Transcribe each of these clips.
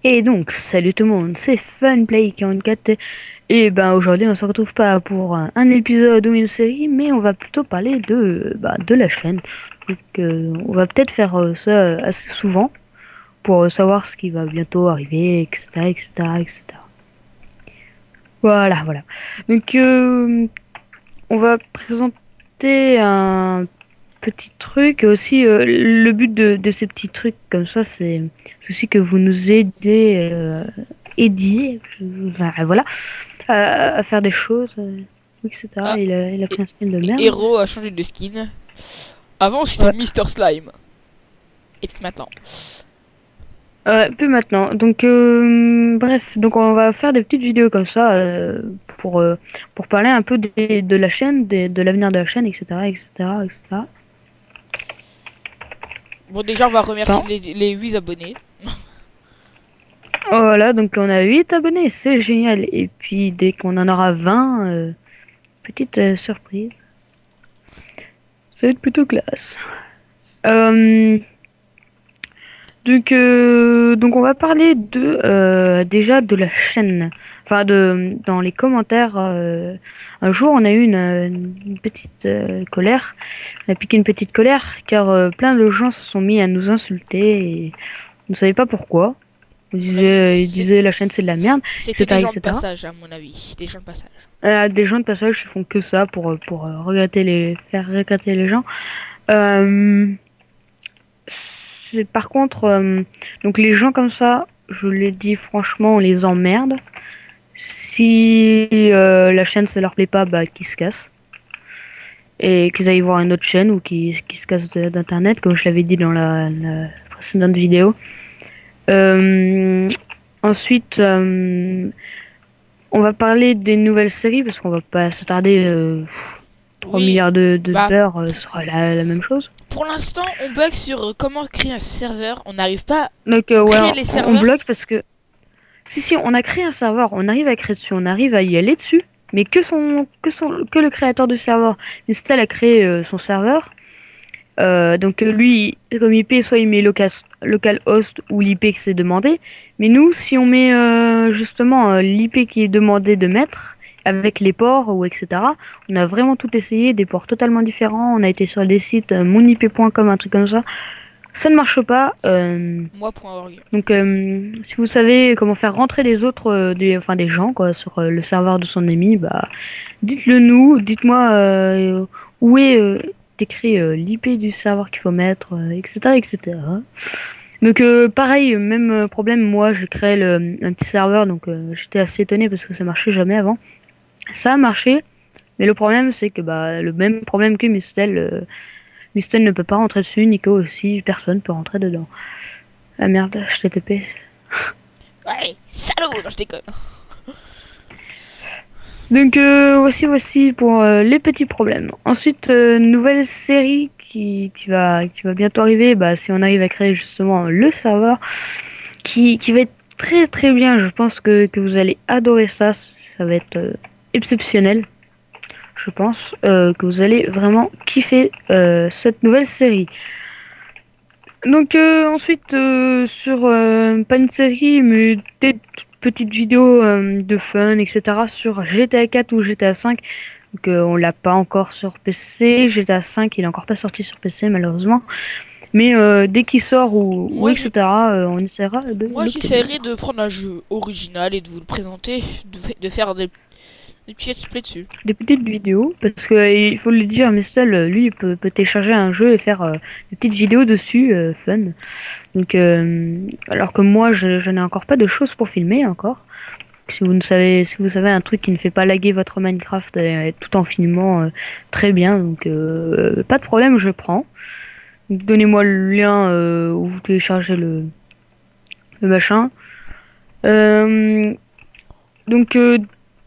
Et donc, salut tout le monde, c'est Funplay44 et ben aujourd'hui on se retrouve pas pour un épisode ou une série, mais on va plutôt parler de la chaîne. Donc on va peut-être faire ça assez souvent pour savoir ce qui va bientôt arriver, etc., etc., etc. Voilà, voilà. Donc on va présenter un petit truc et aussi le but de ces petits trucs comme ça, c'est aussi que vous nous aidiez, enfin, voilà, à faire des choses, etc. Ah, Il a et, pris un skin de et merde. Hero a changé de skin. Avant, c'était Ouais. Mister Slime. Et puis maintenant. Puis maintenant, donc bref, donc on va faire des petites vidéos comme ça pour parler un peu de la chaîne, de l'avenir de la chaîne, etc., etc., etc. Bon, déjà, on va remercier Enfin, les 8 abonnés. voilà, donc on a 8 abonnés, c'est génial. Et puis dès qu'on en aura 20, petite surprise. Ça va être plutôt classe. Euh, donc on va parler déjà de la chaîne. Enfin dans les commentaires. Un jour on a eu une petite colère. On a piqué une petite colère car plein de gens se sont mis à nous insulter et on ne savait pas pourquoi. À mon avis, Ils disaient la chaîne c'est de la merde, c'est que des etc. gens de etc. passage, à mon avis. Des gens de passage. Des gens de passage qui font que ça pour faire regretter les gens. Euh, par contre, donc les gens comme ça, je les dis franchement, on les emmerde. Si la chaîne ça leur plaît pas, bah qu'ils se cassent et qu'ils aillent voir une autre chaîne ou qu'ils se cassent d'internet, comme je l'avais dit dans la précédente vidéo. Euh, ensuite, on va parler des nouvelles séries parce qu'on va pas s'attarder. 3 Oui, milliards de bah, beurre sera la même chose. pour l'instant, on bug sur comment créer un serveur. On n'arrive pas à Donc ouais, créer les on serveurs. bloque parce que si on a créé un serveur, on arrive à créer dessus, on arrive à y aller dessus, mais que le créateur du serveur installe à créer son serveur. Donc lui, comme IP, soit il met localhost ou l'IP qui s'est demandé. Mais nous, si on met justement l'IP qui est demandé de mettre avec les ports ou etc. On a vraiment tout essayé, des ports totalement différents. On a été sur des sites monip.com, un truc comme ça. Ça ne marche pas. Moi.org. Donc, si vous savez comment faire rentrer les autres, enfin des gens quoi, sur le serveur de son ami, bah, dites-le nous. Dites-moi où est écrit l'IP du serveur qu'il faut mettre, etc., etc. Donc, pareil, même problème. Moi, j'ai créé un petit serveur, donc j'étais assez étonné parce que ça marchait jamais avant. Ça a marché, mais le problème, c'est que bah, le même problème que Mistel, Mistel ne peut pas rentrer dessus, Nico aussi, personne peut rentrer dedans. Ah merde, HTTP. Ouais, salaud, non, je déconne. Donc voici pour les petits problèmes. Ensuite, nouvelle série qui va bientôt arriver, bah, si on arrive à créer justement le serveur, qui va être très très bien. Je pense que vous allez adorer ça. Ça va être exceptionnel. Je pense que vous allez vraiment kiffer cette nouvelle série. Donc ensuite sur pas une série mais des petites vidéos de fun etc sur GTA 4 ou GTA 5. Donc on l'a pas encore sur PC. GTA 5 il est encore pas sorti sur PC malheureusement. Mais dès qu'il sort ou Moi, je, etc on essaiera de moi, l'obtenir. j'essaierai de prendre un jeu original et de vous le présenter, de faire des petits let's play dessus. Des petites vidéos parce que il faut le dire Mistel lui il peut télécharger un jeu et faire des petites vidéos dessus fun. Donc, alors que moi, je n'ai encore pas de choses pour filmer encore. Si vous savez un truc qui ne fait pas laguer votre Minecraft tout en filmant très bien, donc pas de problème, je prends. Donnez-moi le lien où vous téléchargez le machin. Euh, donc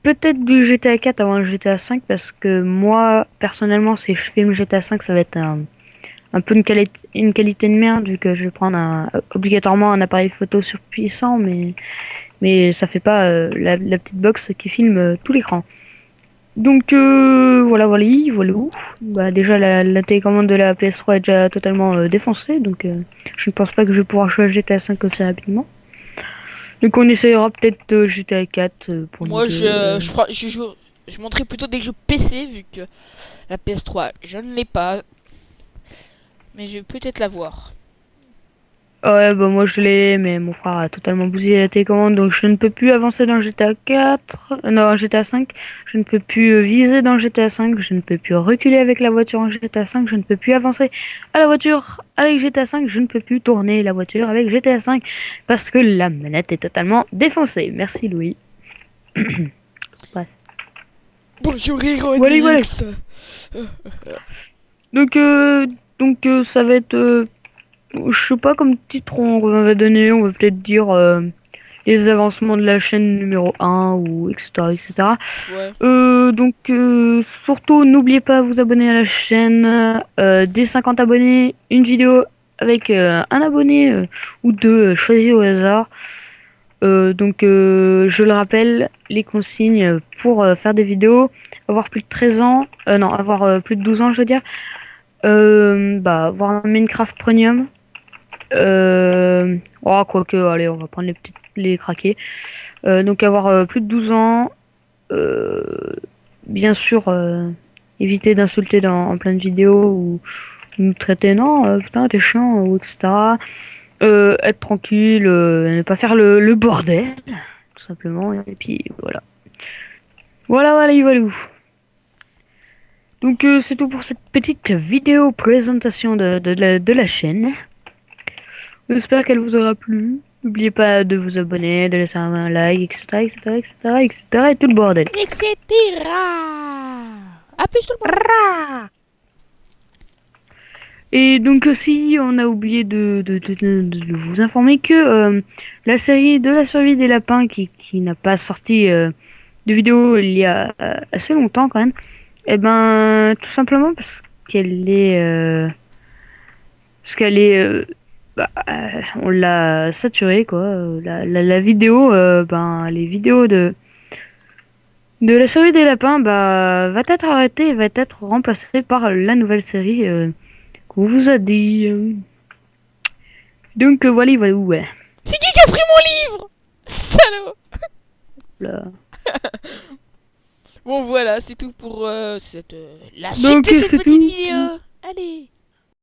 peut-être du GTA 4 avant le GTA 5 parce que moi, personnellement, si je filme GTA 5, ça va être un peu une qualité de merde vu que je vais prendre obligatoirement un appareil photo surpuissant mais ça fait pas la petite box qui filme tout l'écran. Donc voilà où. Bah déjà la télécommande de la PS3 est déjà totalement défoncée donc je ne pense pas que je vais pouvoir jouer à GTA 5 aussi rapidement. Donc on essayera peut-être GTA 4 pour nous Moi, deux. je montrerai plutôt des jeux PC, vu que la PS3, je ne l'ai pas. Mais je vais peut-être l'avoir. Ouais, bah moi je l'ai, mais mon frère a totalement bousillé la télécommande, donc je ne peux plus avancer dans GTA 4, non GTA 5, je ne peux plus viser dans GTA 5, je ne peux plus reculer avec la voiture en GTA 5, je ne peux plus avancer à la voiture avec GTA 5, je ne peux plus tourner la voiture avec GTA 5, parce que la manette est totalement défoncée. Merci Louis. Bref. Bonjour Voilà, voilà. Ironix. Donc, ça va être, je sais pas, comme titre on va donner, on va peut-être dire les avancements de la chaîne numéro un ou etc. etc. Ouais. Surtout, n'oubliez pas de vous abonner à la chaîne. Dès 50 abonnés, une vidéo avec un abonné ou deux choisis au hasard. Je le rappelle, les consignes pour faire des vidéos, avoir plus de 13 ans, non, avoir plus de 12 ans, je veux dire, avoir un Minecraft Premium. Quoique, allez, on va prendre les craqués. Donc avoir plus de 12 ans, euh, bien sûr, éviter d'insulter en pleine vidéo ou nous traiter non, putain, t'es chiant, ou etc. Être tranquille, ne pas faire le bordel, tout simplement, et puis voilà. Voilà, voilà, voilà. Donc c'est tout pour cette petite vidéo présentation de la chaîne. J'espère qu'elle vous aura plu. N'oubliez pas de vous abonner, de laisser un like, etc., etc., etc., etc., et tout le bordel. Etc. À plus tout le monde. Et donc aussi, on a oublié de vous informer que la série de la survie des lapins, qui n'a pas sorti de vidéo il y a assez longtemps quand même, eh ben, tout simplement parce qu'elle est on l'a saturée quoi. La vidéo, les vidéos de la série des lapins, va être arrêtée et va être remplacée par la nouvelle série qu'on vous a dit. Donc voilà, voilà, ouais. C'est qui a pris mon livre? Salaud. Là. Bon voilà, c'est tout pour la suite Donc de cette c'est petite tout. vidéo. Allez.